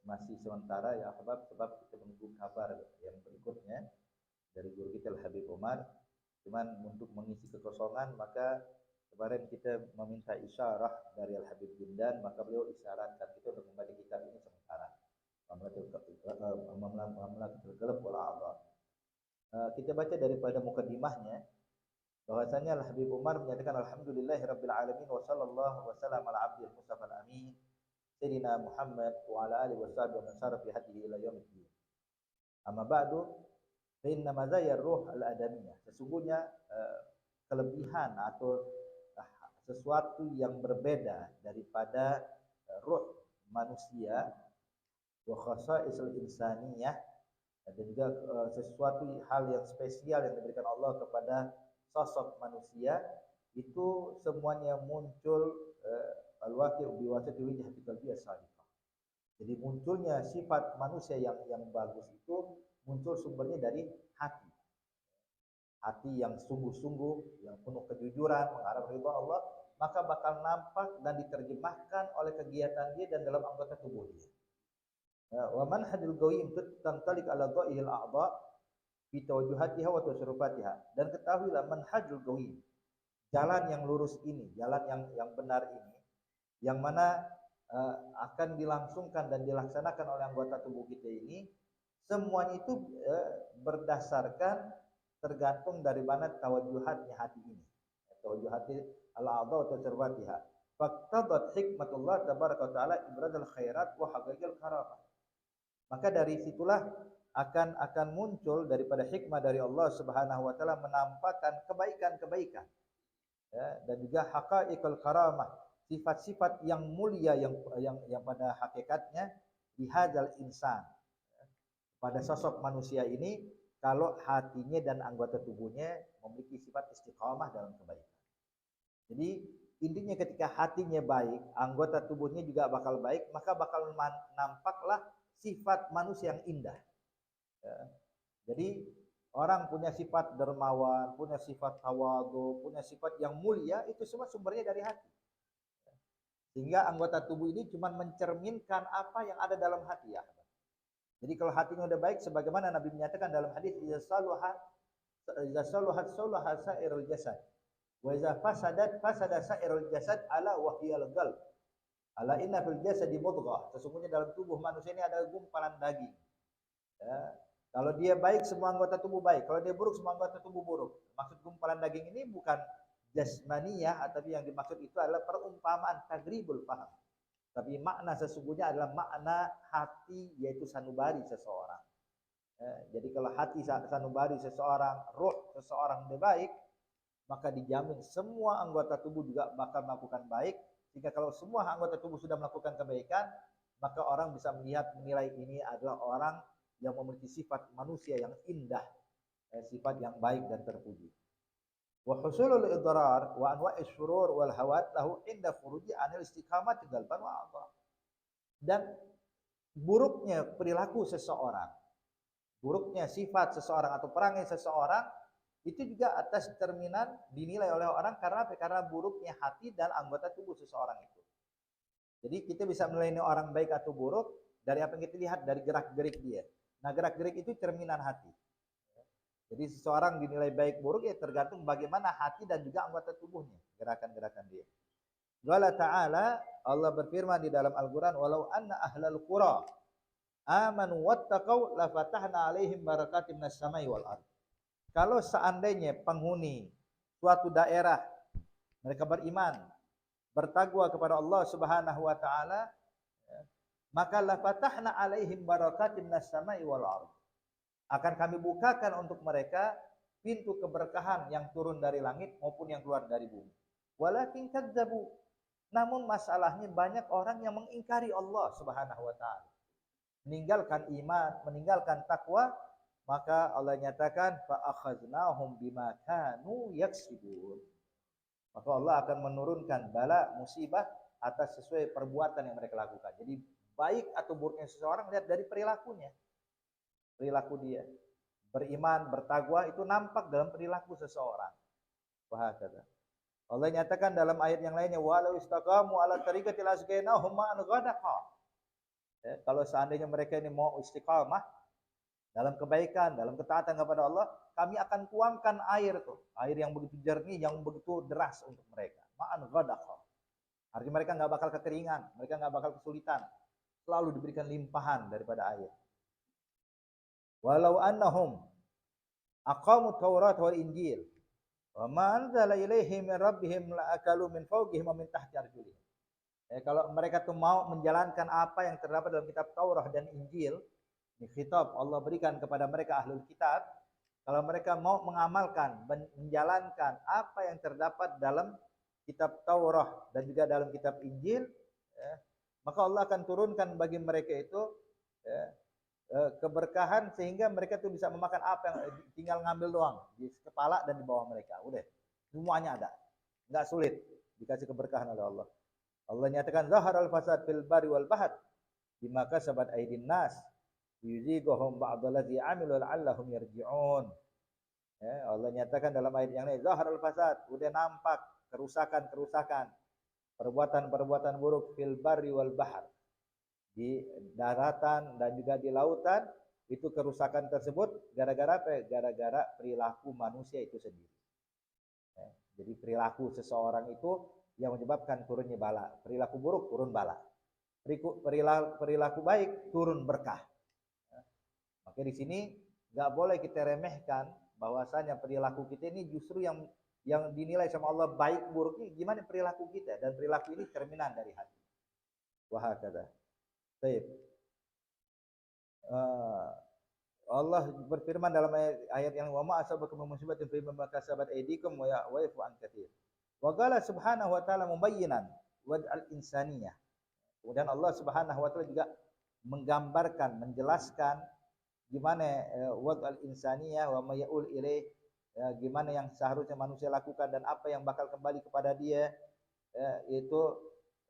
masih sementara ya Ahbab, sebab kita menunggu kabar yang berikutnya dari guru kita Al Habib Umar. Cuman untuk mengisi kekosongan maka kemarin kita meminta isyarah dari Al Habib Jindan, maka beliau isyaratkan kita untuk membaca kitab ini sementara. Mamlakatul Qalb wal A'dha. Kita baca daripada mukadimahnya bahwasanya Al Habib Umar menyatakan alhamdulillahirabbil alamin wa sallallahu wasallam ala abdil mustafa al amin sayyidina Muhammad wa ala alihi washabihi wa man sara fi hadihi ila yaumiddin. Amma ba'du, fa inna mazayar ruh al adamiyah, sesungguhnya kelebihan atau sesuatu yang berbeda daripada ruh manusia, wa khasa'isul insaniyah, dan juga sesuatu hal yang spesial yang diberikan Allah kepada sosok manusia, itu semuanya muncul al-waqi' biwasati wajhati qalbiyah salihah. Jadi munculnya sifat manusia yang bagus itu muncul sumbernya dari hati. Hati yang sungguh-sungguh, yang penuh kejujuran, mengharap ridha Allah, maka bakal nampak dan diterjemahkan oleh kegiatan dia dan dalam anggota tubuh dia. Wa manhajul qawim tantalik ala dha'il a'dha fi tawajjuhatiha wa tasarrufatiha. Dan ketahuilah manhajul qawim, jalan yang lurus ini, jalan yang benar ini, yang mana akan dilangsungkan dan dilaksanakan oleh anggota tubuh kita ini, semuanya itu berdasarkan tergantung dari mana tawajuhatnya hati ini. Tawajuhati al-a'dha wa tasarrufatiha. Faqtadat hikmatullah tabaraka wa ta'ala ibradul khairat wa haqiqil karamah. Maka dari situlah akan muncul daripada hikmah dari Allah Subhanahu wa taala menampakkan kebaikan-kebaikan, ya, dan juga haqaiqul karamah, sifat-sifat yang mulia yang pada hakikatnya di hadzal insan, ya, pada sosok manusia ini, kalau hatinya dan anggota tubuhnya memiliki sifat istiqamah dalam kebaikan. Jadi intinya ketika hatinya baik, anggota tubuhnya juga bakal baik, maka bakal nampaklah sifat manusia yang indah. Ya. Jadi orang punya sifat dermawan, punya sifat tawadhu, punya sifat yang mulia, itu semua sumbernya dari hati. Sehingga anggota tubuh ini cuma mencerminkan apa yang ada dalam hati, ya. Jadi kalau hatinya udah baik, sebagaimana Nabi menyatakan dalam hadis, idza saluhat salaha sa'irul jasad, wa idza fasadat fasada sa'irul jasad, ala wahyal qalb. Ala inna fil jasadi mudghah. Sesungguhnya dalam tubuh manusia ini ada gumpalan daging. Ya. Kalau dia baik, semua anggota tubuh baik. Kalau dia buruk, semua anggota tubuh buruk. Maksud gumpalan daging ini bukan jasmaniyah, tapi yang dimaksud itu adalah perumpamaan tagribul faham. Tapi makna sesungguhnya adalah makna hati, yaitu sanubari seseorang. Ya. Jadi kalau hati sanubari seseorang, ruh seseorang dia baik, maka dijamin semua anggota tubuh juga bakal melakukan baik. Jika kalau semua anggota tubuh sudah melakukan kebaikan, maka orang bisa menilai ini adalah orang yang memiliki sifat manusia yang indah, sifat yang baik dan terpuji. Wa husulul idrar wa anwa'is syurur wal hawat lahu inda furuji anil istiqamati qalban wa a'dha. Dan buruknya perilaku seseorang, buruknya sifat seseorang atau perangai seseorang, itu juga atas cerminan dinilai oleh orang karena buruknya hati dan anggota tubuh seseorang itu. Jadi kita bisa menilai orang baik atau buruk dari apa yang kita lihat, dari gerak-gerik dia. Nah, gerak-gerik itu cerminan hati. Jadi seseorang dinilai baik buruk ya tergantung bagaimana hati dan juga anggota tubuhnya, gerakan-gerakan dia. Qala ta'ala, Allah berfirman di dalam Al-Qur'an, walau anna ahlal qura amanu wattaqau la fatahna 'alaihim barakatim minas samai wal ardh. Kalau seandainya penghuni suatu daerah mereka beriman, bertakwa kepada Allah Subhanahu wa taala, maka la fatahna 'alaihim barakatim minas samai wal ardh. Akan kami bukakan untuk mereka pintu keberkahan yang turun dari langit maupun yang keluar dari bumi. Walakin kadzabu. Namun masalahnya banyak orang yang mengingkari Allah Subhanahu wa taala. Meninggalkan iman, meninggalkan takwa, maka Allah nyatakan fa akhadnahum bima kanu yaksibun. Maka Allah akan menurunkan bala musibah atas sesuai perbuatan yang mereka lakukan. Jadi baik atau buruknya seseorang lihat dari perilakunya. Perilaku dia. Beriman, bertakwa itu nampak dalam perilaku seseorang. Wahakata. Allah nyatakan dalam ayat yang lainnya, walau istaqamu ala tariqatil asqainahum ma'an ghadaqa. Ya, kalau seandainya mereka ini mau istiqamah dalam kebaikan, dalam ketaatan kepada Allah, kami akan tuangkan air tuh, air yang begitu jernih, yang begitu deras untuk mereka. Ma'an ghadaqah. Artinya mereka nggak bakal kekeringan, mereka nggak bakal kesulitan. Selalu diberikan limpahan daripada air. Walau annahum aqamu Taurat wal Injil wa ma anzala ilaihim min rabbihim la'akalu min fawqihim wa min tahti arjulihim. Kalau mereka tuh mau menjalankan apa yang terdapat dalam kitab Taurat dan Injil, ini khitab Allah berikan kepada mereka ahlul kitab, kalau mereka mau mengamalkan, menjalankan apa yang terdapat dalam kitab Taurat dan juga dalam kitab Injil, maka Allah akan turunkan bagi mereka itu keberkahan sehingga mereka tuh bisa memakan apa yang tinggal ngambil doang di kepala dan di bawah mereka. Udah, semuanya ada. Enggak sulit dikasih keberkahan oleh Allah. Allah nyatakan zaharal fasad fil bari wal bahr bima kasabat aydin nas yuzighum ba'dallazi amilu la'allahum yarji'un. Allah nyatakan dalam ayat yang lain zaharal fasad, udah nampak kerusakan-kerusakan, perbuatan-perbuatan buruk fil bari wal bahr, di daratan dan juga di lautan. Itu kerusakan tersebut gara-gara apa? Gara-gara perilaku manusia itu sendiri. Jadi perilaku seseorang itu yang menyebabkan turunnya bala. Perilaku buruk turun bala. Perilaku baik turun berkah. Maka di sini nggak boleh kita remehkan bahwasanya perilaku kita ini justru yang dinilai sama Allah baik buruknya gimana perilaku kita, dan perilaku ini cerminan dari hati. Wahakadha. Baik. Allah berfirman dalam ayat yang wa ma asabakum min musibatin fa bima kasabat aydikum wa ya'fu an katsir. Wa qala subhanahu wa ta'ala mubayyinan wad'al insaniyah. Kemudian Allah Subhanahu wa taala juga menggambarkan, menjelaskan gimana wad'al insaniyah wa ma ya'ul ilaih, gimana yang seharusnya manusia lakukan dan apa yang bakal kembali kepada dia, yaitu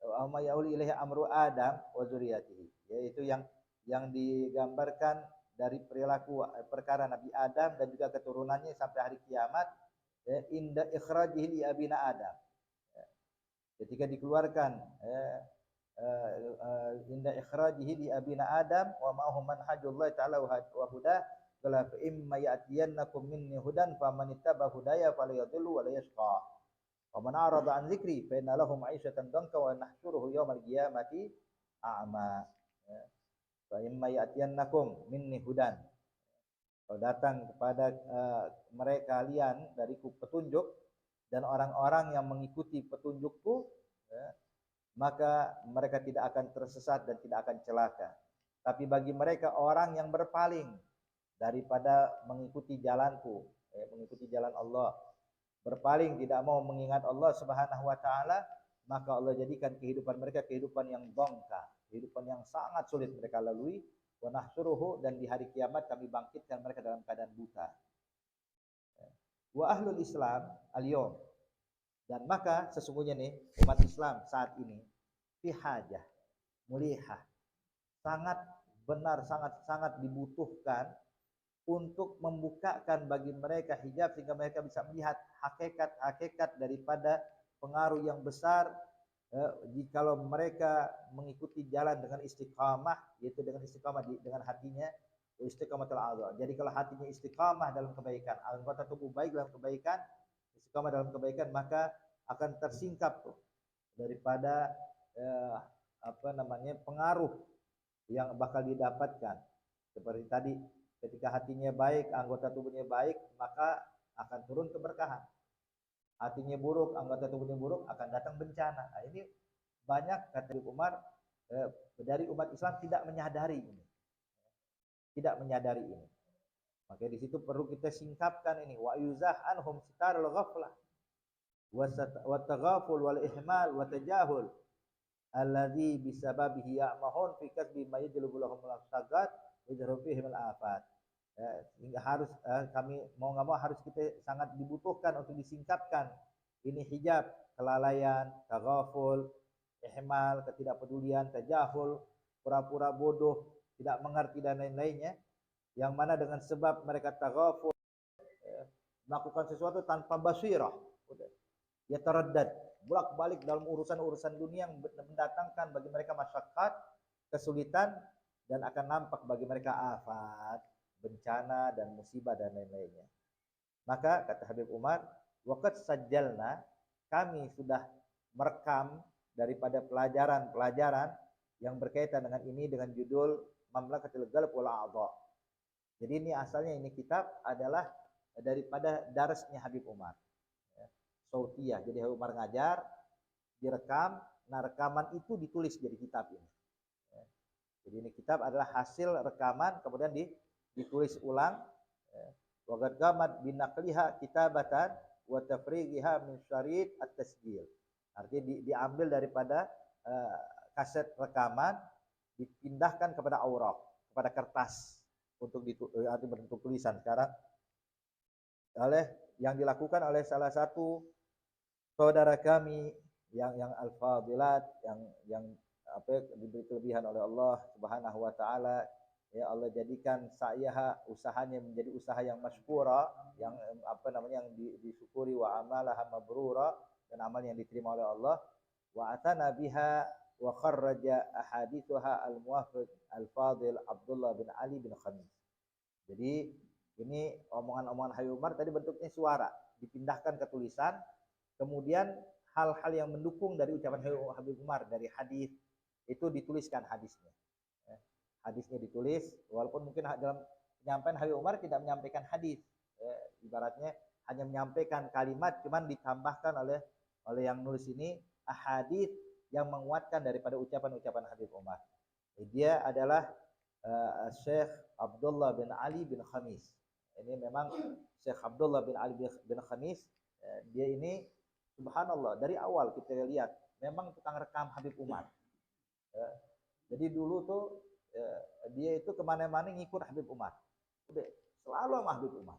wa ma ya'ul ilaih amru Adam wa dzurriyyatihi, yaitu yang digambarkan dari perilaku perkara Nabi Adam dan juga keturunannya sampai hari kiamat, inda ikhrajihi li abina Adam, ketika dikeluarkan inda ikhrajihi li abina Adam wa ma'hum manhajullah ta'ala wa huda qala fa imma ya'tiyannakum minni hudan faman ittaba hudaya fala yadhillu wa la yashqa wa man a'rada an dzikri fa inna lahu ma'isatan danka wa nahsyuruhu yaumal qiyamati a'ma. Fa imma ya'tiyannakum minni hudan, kalau datang kepada mereka kalian dariku petunjuk, dan orang-orang yang mengikuti petunjukku, maka mereka tidak akan tersesat dan tidak akan celaka. Tapi bagi mereka orang yang berpaling daripada mengikuti jalanku, mengikuti jalan Allah, berpaling tidak mau mengingat Allah Subhanahu wa taala, maka Allah jadikan kehidupan mereka kehidupan yang dongka, kehidupan yang sangat sulit mereka lalui. Wa nahsyuruhu, dan di hari kiamat kami bangkitkan mereka dalam keadaan buta. Wa ahlul Islam al-yawm, dan maka sesungguhnya nih umat Islam saat ini fi hajah mulihah, sangat benar, sangat dibutuhkan untuk membukakan bagi mereka hijab sehingga mereka bisa melihat hakikat daripada pengaruh yang besar jikalau mereka mengikuti jalan dengan istiqamah, yaitu dengan istiqamah dengan hatinya, istiqamatul a'dha. Jadi kalau hatinya istiqamah dalam kebaikan, anggota tubuh baik dalam kebaikan, istiqamah dalam kebaikan, maka akan tersingkap tuh daripada pengaruh yang bakal didapatkan. Seperti tadi, ketika hatinya baik, anggota tubuhnya baik, maka akan turun keberkahan. Hatinya buruk, anggota tubuhnya buruk, akan datang bencana. Nah, ini banyak kata Umar dari umat Islam tidak menyadari ini. Tidak menyadari ini. Maka di situ perlu kita singkapkan ini, wa yuzah anhum sitarul ghaflah wa taghaful wal ihmal wa tajahul alladzi bisababihi ya'mahun fi kasbi ma yajlubu lahum al-sagat wa yajrubihim al-afat. Sehingga harus kami mau nggak mau harus kita sangat dibutuhkan untuk disingkapkan ini hijab, kelalaian, taghaful, ihmal, ketidakpedulian, tajahul, pura-pura bodoh, tidak mengerti dan lain-lainnya, yang mana dengan sebab mereka taghaful, melakukan sesuatu tanpa basirah, ya taraddad, bolak-balik dalam urusan-urusan dunia yang mendatangkan bagi mereka masyaqqat, kesulitan dan akan nampak bagi mereka afat, bencana dan musibah dan lain-lainnya. Maka kata Habib Umar, waqad sajjalna, kami sudah merekam daripada pelajaran-pelajaran yang berkaitan dengan ini dengan judul Mamlakatul Ghalb wal A'dha. Jadi ini asalnya ini kitab adalah daripada darasnya Habib Umar. Sautiyah. Jadi Habib Umar ngajar, direkam, nah rekaman itu ditulis jadi kitab ini. Jadi ini kitab adalah hasil rekaman kemudian ditulis ulang. Wa qad qamat binaqliha kitabatan wa tafrighiha min syarit at-tasjil. Artinya diambil daripada kaset rekaman, dipindahkan kepada aurak, kepada kertas untuk bentuk tulisan sekarang oleh yang dilakukan oleh salah satu saudara kami yang al-fadilat, yang apa diberi kelebihan oleh Allah Subhanahu wa taala. Ya Allah jadikan usahanya menjadi usaha yang masyhura, yang apa namanya yang disyukuri, wa amalaha mabrura, dan amal yang diterima oleh Allah. Wa atana biha wa kharraja ahadithuha al-muwaffiq al-fadil Abdullah bin Ali bin Khamis. Jadi ini omongan-omongan Habib Umar tadi bentuknya suara, dipindahkan ke tulisan, kemudian hal-hal yang mendukung dari ucapan Habib Umar dari hadis itu dituliskan hadisnya. Hadisnya ditulis, walaupun mungkin dalam penyampaian Habib Umar tidak menyampaikan hadis, ibaratnya hanya menyampaikan kalimat, cuman ditambahkan oleh yang nulis ini ahadits yang menguatkan daripada ucapan-ucapan Habib Umar. Dia adalah Syekh Abdullah bin Ali bin Khamis. Ini memang Syekh Abdullah bin Ali bin Khamis. Dia ini subhanallah dari awal kita lihat memang tukang rekam Habib Umar. Jadi dulu tuh dia itu kemana-mana ngikut Habib Umar. Udah selalu sama Habib Umar.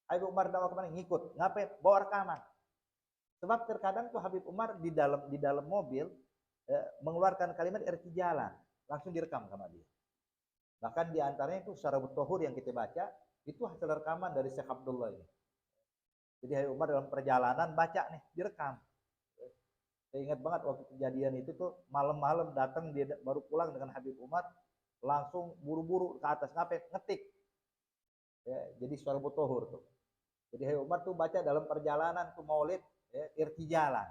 Habib Umar dakwah kemana ngikut, ngapain? Bawa rekaman. Sebab terkadang tuh Habib Umar di dalam mobil mengeluarkan kalimat irtijalan, langsung direkam sama dia. Bahkan di antaranya itu Syarabut Tohur yang kita baca itu hasil rekaman dari Syekh Abdullah ini. Jadi Habib Umar dalam perjalanan baca nih, direkam. Saya ingat banget waktu kejadian itu tuh malam-malam datang dia baru pulang dengan Habib Umar, langsung buru-buru ke atas ngapain? Ngetik. Ya, jadi Syarabut Tohur tuh. Jadi Habib Umar tuh baca dalam perjalanan tuh maulid, ya, irtijalan.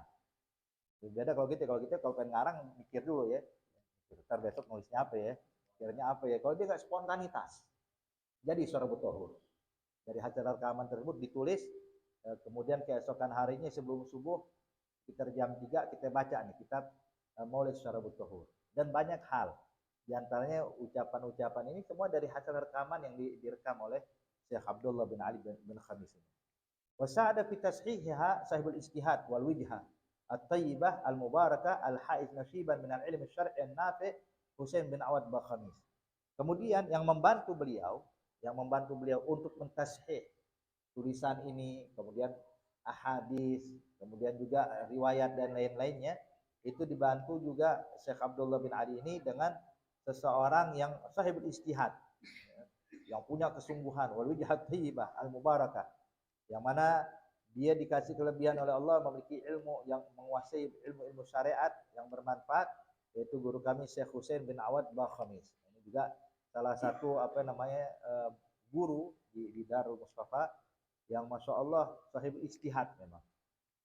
Beda kalau pengen ngarang mikir dulu ya. Ntar besok nulisnya apa ya? Kiranya apa ya? Kalau dia nggak spontanitas, jadi Syarabut Tohur. Dari hasil rekaman tersebut ditulis, kemudian keesokan harinya sebelum subuh sekitar jam 3 kita baca nih kitab Maulid Syarabut Tohur. Dan banyak hal. Di antaranya ucapan-ucapan ini semua dari hasil rekaman yang direkam oleh Syekh Abdullah bin Ali bin Khamis ini. Wa sa'ada fi tashihiha sahibul ijtihad wal wijha at-tayyibah al-mubarakah al-haiz nasiban min al-ilm asy-syar'i an-nafi' Husain bin Awad Bakhamis. Kemudian yang membantu beliau untuk mentashih tulisan ini, kemudian ahadis, kemudian juga riwayat dan lain-lainnya, itu dibantu juga Syekh Abdullah bin Ali ini dengan seseorang yang sahibul ijtihad, yang punya kesungguhan, wal wijhat thayyibah al mubarakah, yang mana dia dikasih kelebihan oleh Allah, memiliki ilmu yang menguasai ilmu-ilmu syariat yang bermanfaat, yaitu guru kami Syekh Husain bin Awad Bakhamis. Ini juga salah satu guru di Darul Mustafa yang masya Allah sahib ijtihad memang.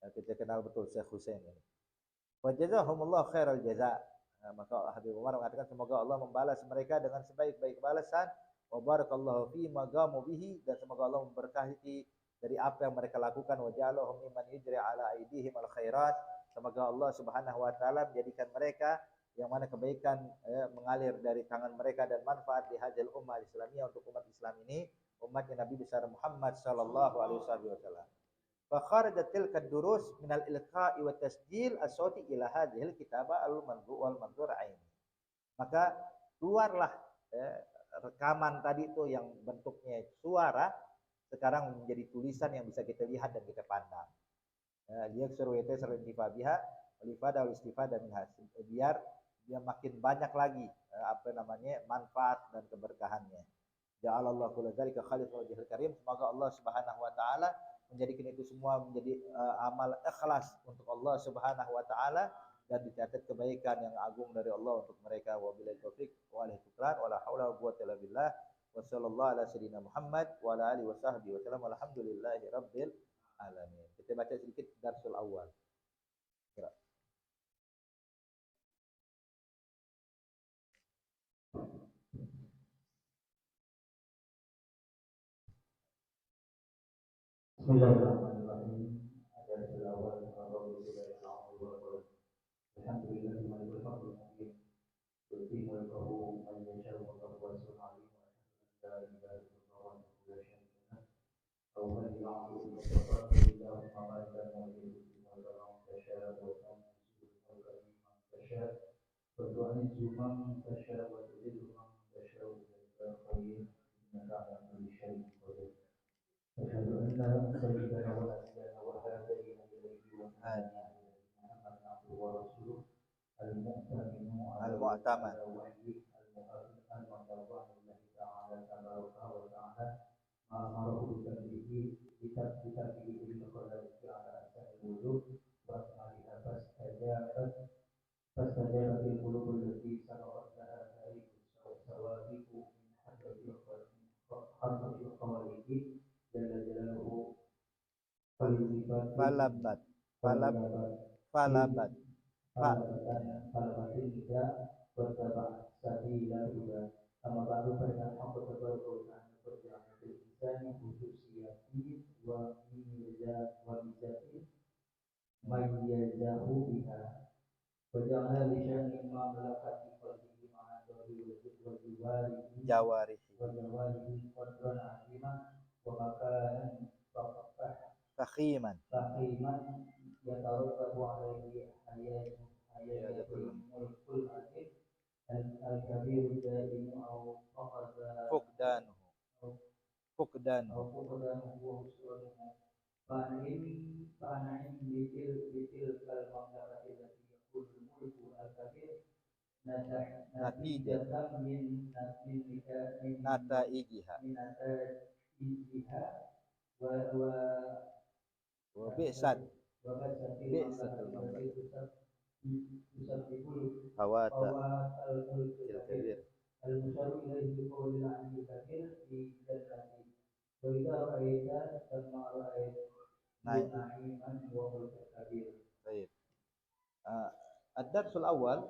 Ya, kita kenal betul Syekh Husain ini. Wa jazahumullah khairal jaza. Maka Habib Umar mengatakan semoga Allah membalas mereka dengan sebaik-baik balasan. Wa barakallahu fi magamu bihi, dan semoga Allah memberkahi dari apa yang mereka lakukan. Wa ja'alahum mimman yujri ala aidihim al khairat. Semoga Allah Subhanahu wa taala menjadikan mereka yang mana kebaikan mengalir dari tangan mereka dan manfaat di hadzal ummah Islamiyah, untuk umat Islam ini, umatnya Nabi besar Muhammad sallallahu alaihi wasallam. Fa kharajat tilka durus min al-ilqa'i wa tasjil as-sauti ila hadhil kitaba al-manzu wal manzur ain. Maka keluarlah rekaman tadi itu yang bentuknya suara sekarang menjadi tulisan yang bisa kita lihat dan kita pandang. Dia suruh itu serintifabiha walifada wal istifada minha, biar dia makin banyak lagi manfaat dan keberkahannya. Ja'alallahu kullu dzalika khalisan wajhil karim. Semoga Allah Subhanahu wa taala menjadikan itu semua menjadi amal ikhlas untuk Allah Subhanahu wa taala, dan dicatat kebaikan yang agung dari Allah untuk mereka. Wabillahi taufik walaihi tukran wala haula wala quwwata illa billah. Wassallallahu ala sayyidina Muhammad wa ala alihi wasahbihi wasallam. Alhamdulillahi rabbil alamin. Kita baca sedikit darsul awal. Kira. Bismillahirrahmanirrahim. Darsul awal alhamdulillah malikul fadl mubin. Tuti mulkahu man yasha'u wa tawassul alim wa la ilaha illallah wa la syarika lah. Awal ya'budu wa tafaddalu ma ba'da mawlidu wa salam tasya wa tamsu wa karim tasya wa tu'anizu man tasya wa tudillu man tasya wa khair innaka ala kulli syai'in qadir. Asyhadu an la ilaha illallah wa nabiyyana wa hadaina ilaihi wa hadi Muhammad abduhu wa rasuluh al-mu'taminu Al-mu'taman. al-wahyi al-mu'taman Allah ta'ala tabaraka wa ta'ala ma'amaruhu bihi bihi al-qadari ala asal wujud wa asmaliha fastajabat al-qulub allati sarafat laha tariqu sawabiqu min hadratil khaliqi jalla jalaluhu Falabat falabatin tidak bertabak sabila juga sama baru pada hampa terbarukan berjalan insani khususiyati wa mizati mayyazahu biha waja'ala lisyani ma malakati qalbihi ma'adahi wa jawarihi qadran aziman wa makanan fakhiman yataruttabu alaihi hayatul mulkul aziz al-kabir daimu au fuqdanuhu wa husnuhu fa'anaim bitil kal-mamlakati allati yakul mulku al-kabir natijatan min nataijiha wa bi'satul hawata al-kabir al-musyaru ilaihi biqawlil aliyil kabir fi jannati wa idza ra'aita kama ra'aita na'iman wa mulkan kabir. Baik. Ad-darsul awal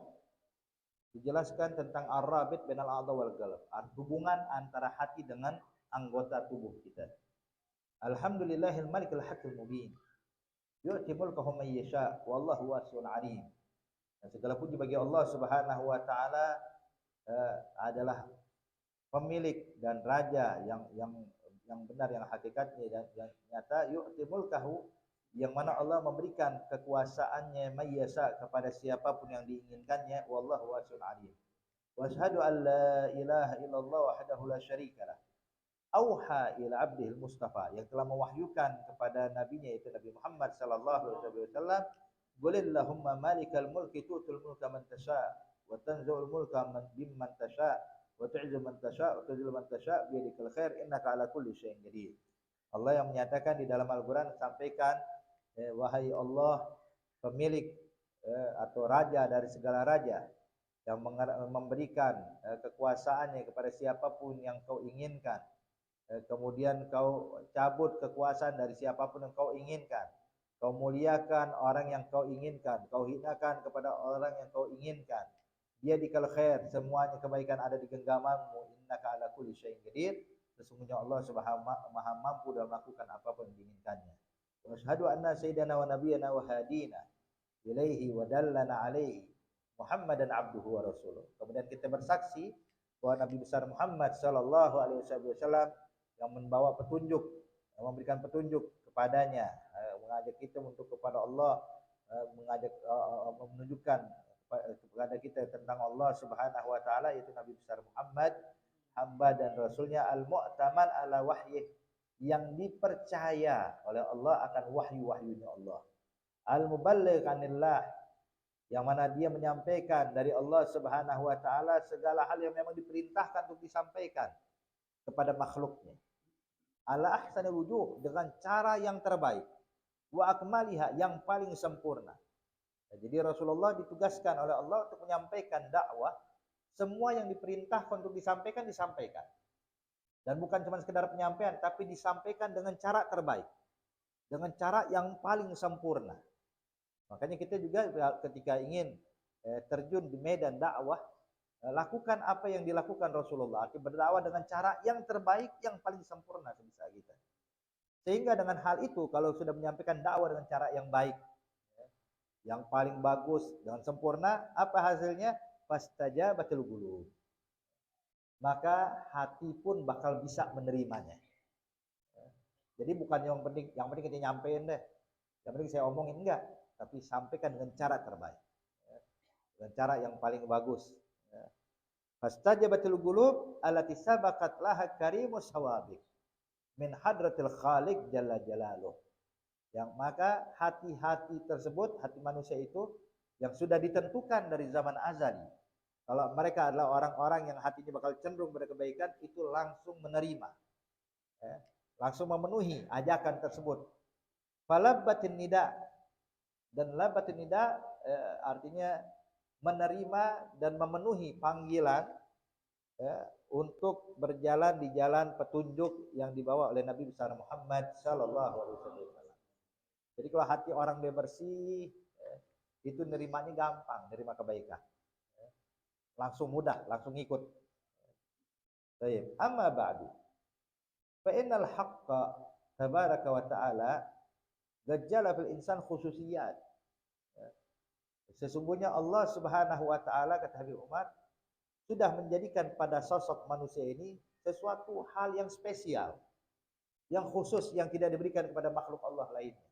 dijelaskan tentang ar-rabit bainal a'dha wal qalb, hubungan antara hati dengan anggota tubuh kita. Alhamdulillahil malikil haqqil mubin. Yu'ti mulkahu man yasha wallahu wasi'un 'alim. Dan segala puji bagi Allah Subhanahu wa taala adalah pemilik dan raja yang benar, yang hakikatnya dan yang nyata. Yu'ti mulkahu, yang mana Allah memberikan kekuasaannya mayyasa kepada siapapun yang diinginkannya. Wallahu wasi'un 'alim. Wa asyhadu an la ilaha illallah wahdahu la syarikalah. Auha ila abdihil mustafa, yang telah mewahyukan kepada nabinya yaitu Nabi Muhammad sallallahu alaihi wasallam, qulillahumma malikal mulki tu'til mulka man tasha wa tanzi'ul mulka mimman tasha wa tu'izzu man tasha wa tudhillu man tasha bi yadikal khair innaka ala kulli syai'in qadir. Allah yang menyatakan di dalam Al-Qur'an, sampaikan wahai Allah, pemilik atau raja dari segala raja, yang memberikan kekuasaannya kepada siapapun yang kau inginkan. Kemudian kau cabut kekuasaan dari siapapun yang kau inginkan. Kau muliakan orang yang kau inginkan, kau hinakan kepada orang yang kau inginkan. Dia dikal khair, semuanya kebaikan ada di genggamanmu. Innaka ala kulli syai'in qadir. Sesungguhnya Allah Subhanahu Maha mampu dalam melakukan apapun yang diinginkannya. Wa asyhadu anna sayyidana wa nabiyyana wa hadina ilaihi wa dallana alaihi Muhammadan abduhu wa rasuluh. Kemudian kita bersaksi bahwa Nabi besar Muhammad sallallahu alaihi wasallam yang membawa petunjuk, yang memberikan petunjuk kepadanya, mengajak kita untuk kepada Allah, mengajak menunjukkan kepada kita tentang Allah Subhanahu wa taala, yaitu Nabi besar Muhammad, hamba dan rasulnya, al-mu'taman ala wahyi, yang dipercaya oleh Allah akan wahyu-wahyunya Allah, al-muballigh anillah, yang mana dia menyampaikan dari Allah Subhanahu wa taala segala hal yang memang diperintahkan untuk disampaikan kepada makhluknya, ala ahsanil wujuh, dengan cara yang terbaik, wa akmaliha, yang paling sempurna. Jadi Rasulullah ditugaskan oleh Allah untuk menyampaikan dakwah. Semua yang diperintahkan untuk disampaikan, disampaikan. Dan bukan cuma sekedar penyampaian, tapi disampaikan dengan cara terbaik. Dengan cara yang paling sempurna. Makanya kita juga ketika ingin terjun di medan dakwah, lakukan apa yang dilakukan Rasulullah. Arti berdakwah dengan cara yang terbaik, yang paling sempurna sebisa kita. Sehingga dengan hal itu, kalau sudah menyampaikan dakwah dengan cara yang baik, yang paling bagus, dengan sempurna, apa hasilnya? Fastajabatul qulub. Maka hati pun bakal bisa menerimanya. Jadi bukan yang penting kita nyampein deh. Yang penting saya omongin, enggak, tapi sampaikan dengan cara terbaik. Dengan cara yang paling bagus. Fastajabatul qulub allati sabaqat laha karimus sawabiq min hadratil khaliq jalla jalaluh. Yang maka hati-hati tersebut, hati manusia itu yang sudah ditentukan dari zaman azali. Kalau mereka adalah orang-orang yang hatinya bakal cenderung pada kebaikan, itu langsung menerima, langsung memenuhi ajakan tersebut. Falabbatin nida, dan labbatin nida artinya menerima dan memenuhi panggilan untuk berjalan di jalan petunjuk yang dibawa oleh Nabi besar Muhammad sallallahu alaihi wasallam. Jadi kalau hati orang dia bersih, itu nerimanya gampang, nerima kebaikan. Langsung mudah, langsung ikut. Baik, amma ba'du. Fa innal haqqa tabaraka wa ta'ala gajjala fil insan khususiyat. Sesungguhnya Allah Subhanahu wa taala, kata Habib Umar, sudah menjadikan pada sosok manusia ini sesuatu hal yang spesial, yang khusus, yang tidak diberikan kepada makhluk Allah lainnya.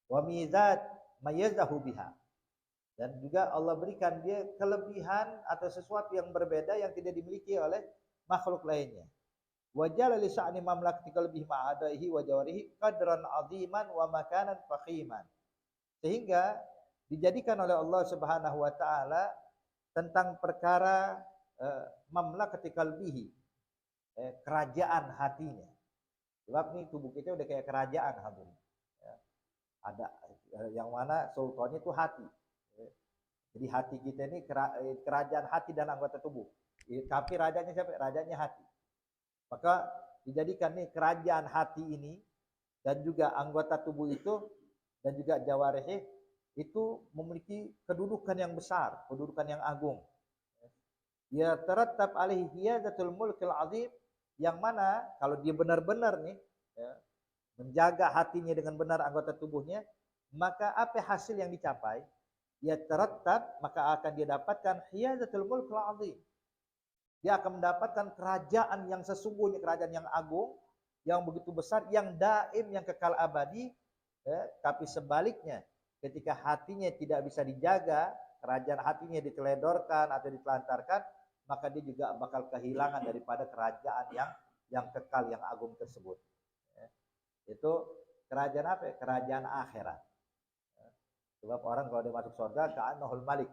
Wa mizat mayazahu biha, dan juga Allah berikan dia kelebihan atau sesuatu yang berbeda yang tidak dimiliki oleh makhluk lainnya. Wa jala li sya'ni mamlakati qalbihi ma'adaihi wa jawarihi qadran 'aziman wa makanan fakhiman. Sehingga dijadikan oleh Allah Subhanahu wa taala tentang perkara mamlakati qalbihi, kerajaan hatinya. Sebab nih tubuh kita udah kayak kerajaan hadirin. Ada yang mana sultannya itu hati. Jadi hati kita ini kerajaan hati dan anggota tubuh. Tapi rajanya siapa? Rajanya hati. Maka dijadikan nih kerajaan hati ini dan juga anggota tubuh itu dan juga jawarih itu memiliki kedudukan yang besar, kedudukan yang agung. Ya tarattab alaihi hiyazatul mulkil azim, yang mana kalau dia benar-benar nih menjaga hatinya dengan benar anggota tubuhnya, maka apa hasil yang dicapai? Ya tarattab, maka akan dia dapatkan hiyazatul mulkil azim. Dia akan mendapatkan kerajaan yang sesungguhnya, kerajaan yang agung, yang begitu besar, yang daim, yang kekal abadi. Tapi sebaliknya, ketika hatinya tidak bisa dijaga, kerajaan hatinya diteledorkan atau ditelantarkan, maka dia juga bakal kehilangan daripada kerajaan yang kekal, yang agung tersebut. Itu kerajaan apa? Kerajaan akhirat. Sebab orang kalau dia masuk surga, ka'annahul malik.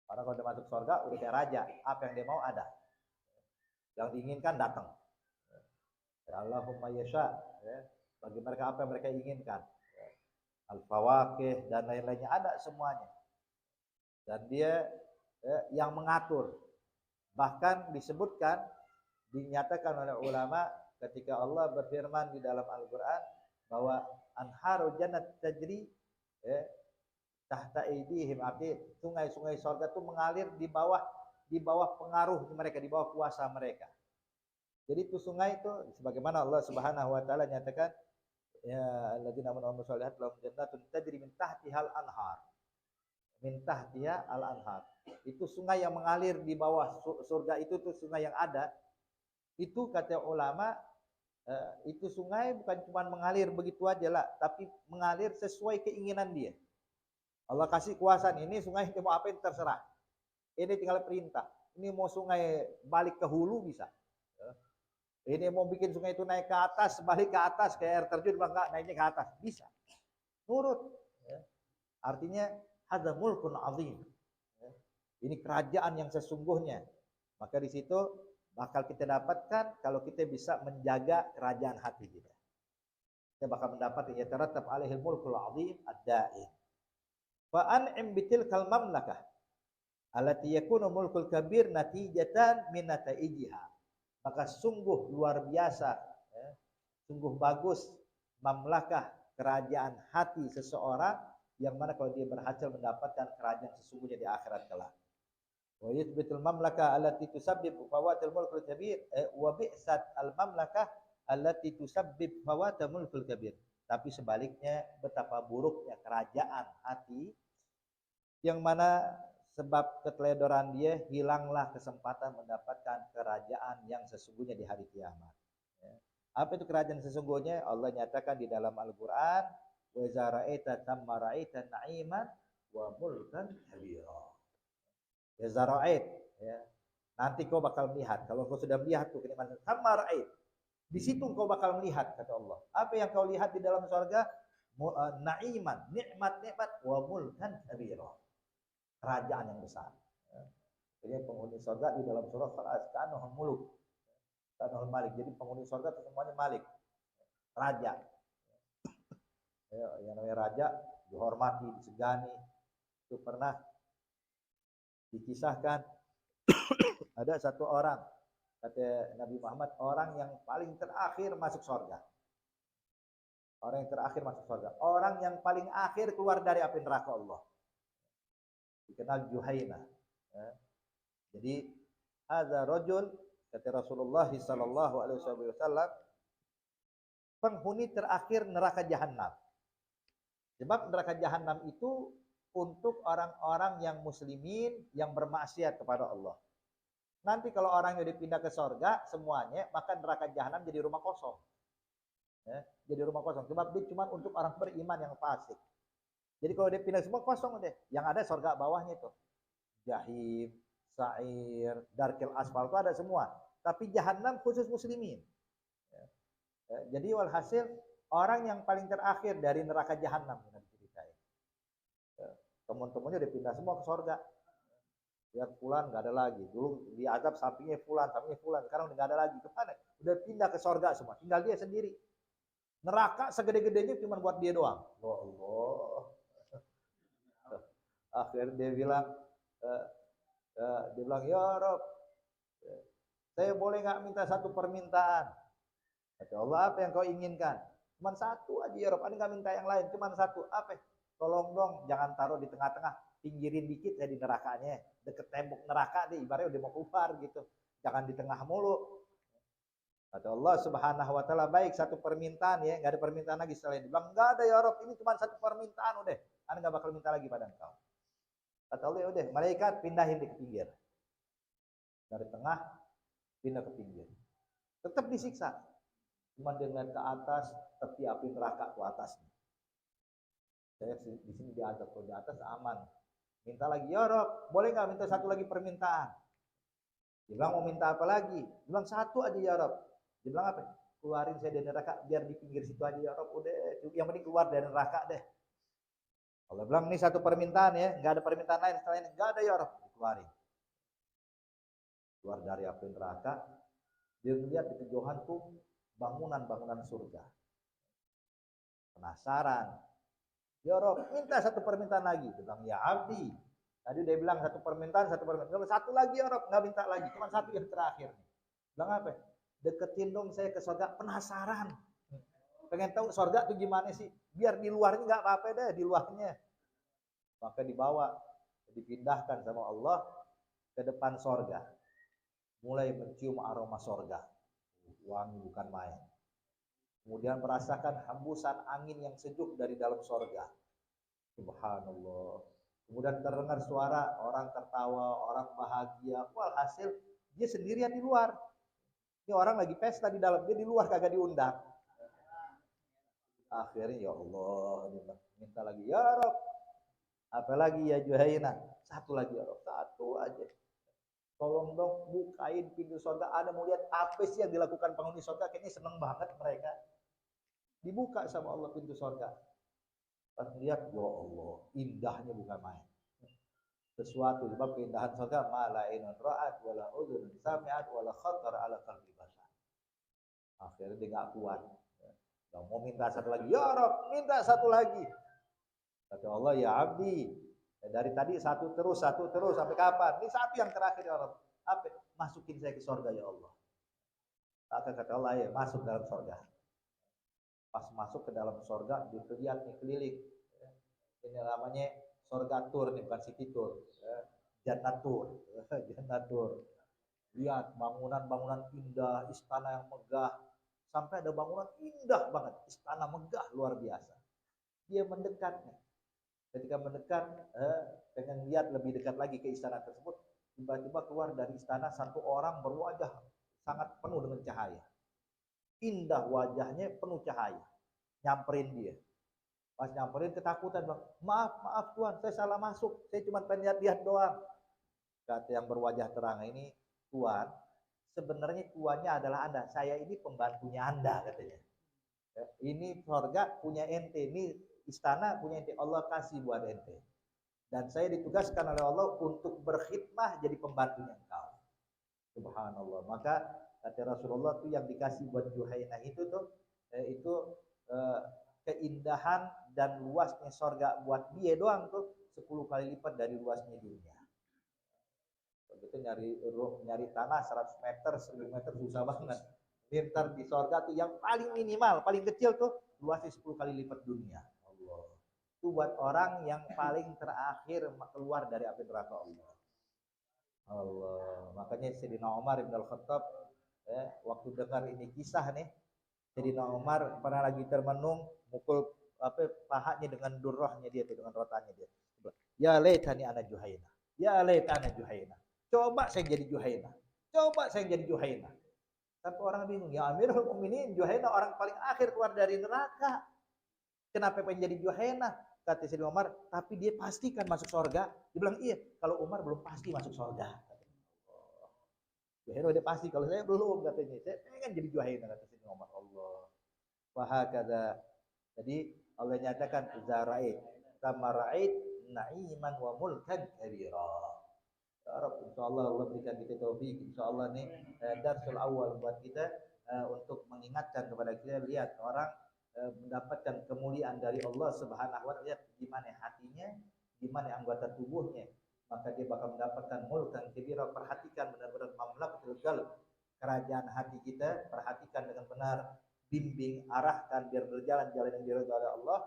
Orang kalau dia masuk surga udah kayak raja, apa yang dia mau ada. Yang diinginkan datang. Ya Allahumma yasha, bagi mereka apa yang mereka inginkan. Al-fawaqih dan lain-lainnya ada semuanya. Dan dia yang mengatur. Bahkan disebutkan, dinyatakan oleh ulama ketika Allah berfirman di dalam Al-Quran bahwa anharu jannat tajri tahta aidihim, arti sungai-sungai surga itu mengalir di bawah pengaruh mereka, di bawah kuasa mereka. Jadi itu sungai itu sebagaimana Allah Subhanahu wa taala nyatakan, ya alladzina amanu wa sholihat lahum jannatun tajri min tahtihal anhar. Min tahtiha al anhar. Itu sungai yang mengalir di bawah surga, itu tuh sungai yang ada. Itu kata ulama, itu sungai bukan cuma mengalir begitu aja lah, tapi mengalir sesuai keinginan dia. Allah kasih kuasa ini sungai mau apain terserah. Ini tinggal perintah. Ini mau sungai balik ke hulu bisa. Ini mau bikin sungai itu naik ke atas, balik ke atas kayak air terjun, enggak naiknya ke atas, bisa. Nurut. Artinya hadza mulkun azim. Ini kerajaan yang sesungguhnya. Maka di situ bakal kita dapatkan kalau kita bisa menjaga kerajaan hati kita. Kita bakal mendapat ya tarattab alaihil mulkul azim ad-daim. Fa an'im bitilkal mamlakah allati yakunu mulkul kabir natijatan min nataijiha. Maka sungguh luar biasa, ya, sungguh bagus mamlakah kerajaan hati seseorang yang mana kalau dia berhasil mendapatkan kerajaan sesungguhnya di akhirat kelak. Wa yuthbitul mamlakah allati tusabbib fawatil mulkul kabir wa bi'sat al mamlakah allati tusabbib fawatil mulkul kabir. Tapi sebaliknya betapa buruknya kerajaan hati yang mana sebab keteledoran dia hilanglah kesempatan mendapatkan kerajaan yang sesungguhnya di hari kiamat. Ya. Apa itu kerajaan sesungguhnya? Allah nyatakan di dalam Al-Qur'an, wa iza ra'aita thamma ra'aita na'iman wa mulkan kabira. Ya zara'ait, ya. Nanti kau bakal melihat, kalau kau sudah melihat tuh kenikmatan thamma ra'ait. Di situ kau bakal melihat kata Allah. Apa yang kau lihat di dalam surga? Na'iman, nikmat-nikmat wa mulkan kabira. Kerajaan yang besar. Jadi penghuni surga di dalam surah Al-Asqanuhum muluk. Asqanuhum malik. Jadi penghuni surga itu semuanya malik. Raja. Ya, yang namanya raja dihormati, disegani. Itu pernah dikisahkan ada satu orang, kata Nabi Muhammad, orang yang paling terakhir masuk surga. Orang yang terakhir masuk surga. Orang yang paling akhir keluar dari api neraka Allah. Dikenal Juhaina. Ya. Jadi ada rajul kata Rasulullah sallallahu alaihi wasallam penghuni terakhir neraka jahanam. Sebab neraka jahanam itu untuk orang-orang yang muslimin yang bermaksiat kepada Allah. Nanti kalau orangnya dipindah ke surga semuanya, maka neraka jahanam jadi rumah kosong. Ya, jadi rumah kosong. Sebab dia cuma untuk orang beriman yang fasik. Jadi kalau dia pindah semua kosong deh. Yang ada surga bawahnya itu. Jahim, Sa'ir, Darkil Asfal itu ada semua. Tapi jahanam khusus muslimin. Jadi walhasil orang yang paling terakhir dari neraka jahanam. Teman-temannya udah pindah semua ke surga. Lihat fulan nggak ada lagi. Dulu di azab sampingnya fulan. Sekarang udah nggak ada lagi. Kemana? Udah pindah ke surga semua. Tinggal dia sendiri. Neraka segede-gedenya cuma buat dia doang. Ya Allah. Akhirnya dia bilang, ya Rob, saya boleh nggak minta satu permintaan? Kata Allah, apa yang kau inginkan? Cuma satu aja ya Rob, ada nggak minta yang lain? Cuma satu, apa? Tolong dong, jangan taruh di tengah-tengah, pinggirin dikit ya di nerakanya, deket tembok neraka deh, ibaratnya udah mau keluar gitu, jangan di tengah mulu. Kata Allah Subhanahu Wa Taala, baik satu permintaan ya, nggak ada permintaan lagi selain itu. Bilang nggak ada ya Rob, ini cuma satu permintaan udah, anda nggak bakal minta lagi pada engkau. Kata Allah, ya udah, malaikat pindahin di ke pinggir. Dari tengah pindah ke pinggir. Tetap disiksa. Cuma dengan ke atas tepi api neraka ke atasnya. Saya di sini di atas, kalau di atas aman. Minta lagi, ya Rob, boleh nggak minta satu lagi permintaan? Dia bilang mau minta apa lagi? Dia bilang satu aja ya Rob. Dia bilang apa? Keluarin saya dari neraka biar di pinggir situ aja ya Rob. Udah, yang penting keluar dari neraka deh. Allah bilang ini satu permintaan ya, nggak ada permintaan lain selain nggak ada ya Rob, dikeluarin. Keluar dari api neraka, dia melihat di kejauhan tuh bangunan-bangunan surga. Penasaran, ya Rob, minta satu permintaan lagi. Dia bilang ya Abdi. Tadi dia bilang satu permintaan. Satu lagi ya Rob, nggak minta lagi, cuma satu yang terakhir. Bilang apa? Deketin dong saya ke surga, penasaran. Pengen tahu surga itu gimana sih? Biar di luarnya nggak apa-apa deh, di luarnya. Maka dibawa, dipindahkan sama Allah ke depan surga. Mulai mencium aroma surga. Wangi bukan main. Kemudian merasakan hembusan angin yang sejuk dari dalam surga. Subhanallah. Kemudian terdengar suara orang tertawa, orang bahagia. Walhasil dia sendirian di luar. Ini orang lagi pesta di dalam, dia di luar kagak diundang. Akhirnya ya Allah, minta lagi ya Rob. Apalagi ya Juhaina, satu lagi ya Rob, satu aja. Tolong dong bukain pintu surga. Anda mau lihat apa sih yang dilakukan penghuni surga? Kayaknya seneng banget mereka. Dibuka sama Allah pintu surga. Pas lihat, ya Allah, indahnya bukan main. Sesuatu sebab keindahan surga mala ainun ra'at wala udhun sami'at wala khatar ala qalbi bashar. Akhirnya dia enggak kuat. Mau minta satu lagi, ya Rob, minta satu lagi. Kata Allah, ya abdi, dari tadi satu terus sampai kapan? Ini satu yang terakhir ya Allah. Apa? Masukin saya ke surga ya Allah. Maka kata Allah, ya masuk dalam surga. Pas masuk ke dalam surga, dilihat nih keliling. Ini namanya surga tour nih, bukan city tour. Jannatur, Jannatur. Lihat bangunan-bangunan indah, istana yang megah. Sampai ada bangunan indah banget, istana megah luar biasa. Dia mendekat nih. Ketika mendekat, pengen lihat lebih dekat lagi ke istana tersebut, tiba-tiba keluar dari istana satu orang berwajah sangat penuh dengan cahaya. Indah wajahnya, penuh cahaya. Nyamperin dia. Pas nyamperin ketakutan, bang. Maaf Tuhan, saya salah masuk. Saya cuma pengen lihat doang. Kata yang berwajah terang ini, Tuhan, sebenarnya tuannya adalah Anda. Saya ini pembantunya Anda, katanya. Ini surga punya ente, ini istana punya ente. Allah kasih buat ente. Dan saya ditugaskan oleh Allah untuk berkhidmah jadi pembantunya engkau. Subhanallah. Maka kata Rasulullah tuh yang dikasih buat Juhainah itu tuh keindahan dan luasnya surga buat dia doang tuh 10 kali lipat dari luasnya dunia. Begitu nyari tanah 100 meter, 1000 meter susah banget. Ntar di surga tuh yang paling minimal, paling kecil tuh luasnya 10 kali lipat dunia. Allah. Itu buat orang yang paling terakhir keluar dari api neraka Allah. Allah. Makanya Sayyidina Umar bin Al-Khattab waktu dengar ini kisah nih, Sayyidina Umar pernah lagi termenung, mukul pahanya dengan durrahnya dia, dengan rotanya dia. Ya laitani ana Juhaina. Ya laitani Juhaina. Coba saya jadi Juhaina. Coba saya jadi Juhaina. Tapi orang bingung, ya Amirul Mukminin, Juhaina orang paling akhir keluar dari neraka. Kenapa pengen jadi Juhaina? Kata Sayyidina Umar, tapi dia pastikan masuk surga. Dia bilang, iya, kalau Umar belum pasti masuk surga. Juhaina udah pasti, kalau saya belum, katanya. Saya pengen jadi Juhaina, kata Sayyidina Umar. Allah. Wahakadha. Jadi Allah nyatakan, Zara'id. Kamara'id na'iman wa mulkan kabira. Ya Rabb, insyaallah Allah berikan kita taufik. Insyaallah nih darsul awal buat kita untuk mengingatkan kepada kita, lihat orang mendapatkan kemuliaan dari Allah Subhanahu wa taala, lihat gimana hatinya, gimana anggota tubuhnya, maka dia bakal mendapatkan mulkan kabira. Perhatikan benar-benar mamlakatul qalb, kerajaan hati kita, perhatikan dengan benar, bimbing, arahkan biar berjalan jalan yang diridhoi oleh Allah,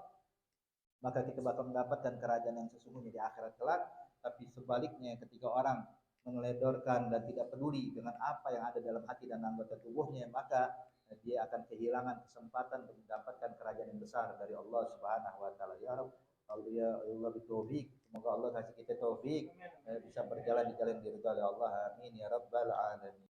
maka kita bakal mendapatkan kerajaan yang sesungguhnya di akhirat kelak. Tapi sebaliknya, ketika orang meneledorkan dan tidak peduli dengan apa yang ada dalam hati dan anggota tubuhnya, maka dia akan kehilangan kesempatan untuk mendapatkan kerajaan yang besar dari Allah Subhanahu wa taala. Ya Rabb, Allah bitaufik. Semoga Allah kasih kita taufik bisa berjalan di jalan yang diridhoi oleh Allah. Amin ya rabbal alamin.